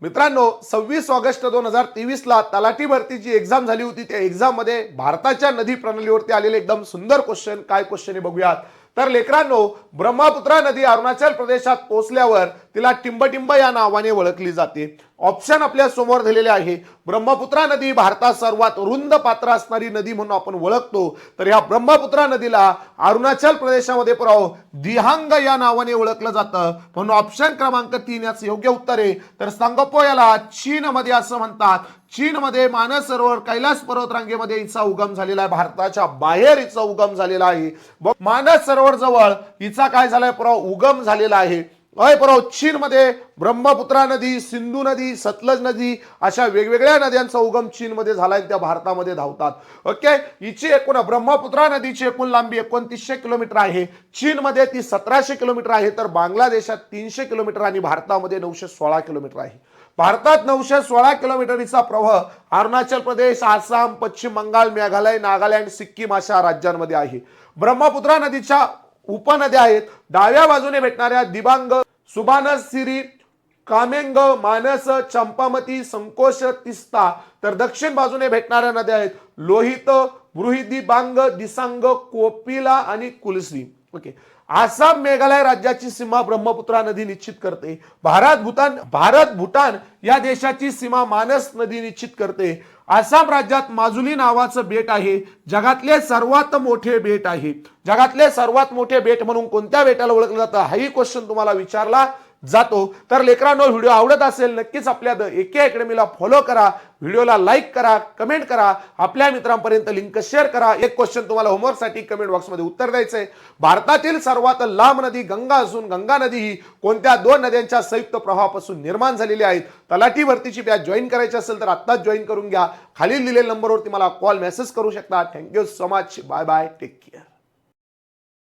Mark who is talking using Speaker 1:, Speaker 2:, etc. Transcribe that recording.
Speaker 1: मित्रांनो 26 ऑगस्ट 2023 ला तलाठी भरतीची एक्झाम झाली होती। त्या एक्झाम मध्ये भारताच्या नदी प्रणालीवरती आलेले एकदम सुंदर क्वेश्चन, काय क्वेश्चन आहे बघूयात। तर लेकरांनो, ब्रह्मपुत्रा नदी अरुणाचल प्रदेशात पोहोचल्यावर तिला टिंबटिंब या नावाने ओळखली जाते। ऑप्शन आपल्या समोर दिलेले आहे। ब्रह्मपुत्रा नदी भारतात सर्वात रुंद पात्र असणारी नदी म्हणून आपण ओळखतो। तर या ब्रह्मपुत्रा नदीला अरुणाचल प्रदेशामध्ये दिहांग या नावाने ओळखलं जातं, म्हणून ऑप्शन क्रमांक 3 याचं योग्य उत्तर आहे। तर सांगपो याला चीन मध्ये असं म्हणतात। चीन मध्ये मानस सरोवर कैलास पर्वतरांगेमध्ये हिचा उगम झालेला आहे। भारताच्या बाहेर हिचा उगम झालेला आहे। मानस सरोवर जवळ हिचा काय झालाय उगम झालेला आहे। चीन मध्ये ब्रह्मपुत्रा नदी, सिंधू नदी, सतलज नदी अशा वेगवेगळ्या नद्यांचा उगम चीन मध्ये झालाय, त्या भारतामध्ये धावतात। ओके, हिची एकूण ब्रह्मपुत्रा नदीची एकूण लांबी 2900 किलोमीटर आहे। चीन मध्ये ती 1700 किलोमीटर आहे, तर बांगलादेशात 300 किलोमीटर आणि भारतामध्ये 916 किलोमीटर आहे। भारतात 916 किलोमीटरचा प्रवाह अरुणाचल प्रदेश, आसाम, पश्चिम बंगाल, मेघालय, नागालँड, सिक्कीम अशा राज्यांमध्ये आहे। ब्रह्मपुत्रा नदीच्या उपनद्या आहेत। डाव्या बाजूने भेटणाऱ्या दिबांग, सुबानसिरी, कामेंग, मानस, चंपामती, संकोश, तिस्ता। तर दक्षिण बाजूने भेटणाऱ्या नद्या आहेत लोहित, बृहदिबांग, दिसांग, कोपिला आणि कुलश्री। ओके, आसाम मेघालय राज्याची सीमा ब्रह्मपुत्रा नदी निश्चित करते। भारत भूटान या देशाची सीमा मानस नदी निश्चित करते। आसाम राज्यात माजुली नावाचं बेट आहे, जगातले सर्वात मोठे बेट आहे। जगातले सर्वात मोठे बेट म्हणून कोणत्या बेटाला ओळखलं जातं, हाही क्वेश्चन तुम्हाला विचारला जातो। तर लेकरांनो, व्हिडिओ आवडत असेल नक्कीच आपल्या द एके अकॅडमीला फॉलो करा, व्हिडिओला लाईक करा, कमेंट करा, आपल्या मित्रांपर्यंत लिंक शेअर करा। एक क्वेश्चन तुम्हाला होमवर्कसाठी कमेंट बॉक्समध्ये उत्तर द्यायचंय। भारतातील सर्वात लांब नदी गंगा असून गंगा नदी ही कोणत्या दोन नद्यांच्या संयुक्त प्रवाहापासून निर्माण झालेली आहे। तलाठी भरतीची बॅच जॉईन करायची असेल तर आत्ताच जॉईन करून घ्या। खालील दिलेल्या नंबरवरती मला कॉल मेसेज करू शकता। Thank you so much, bye bye, take care.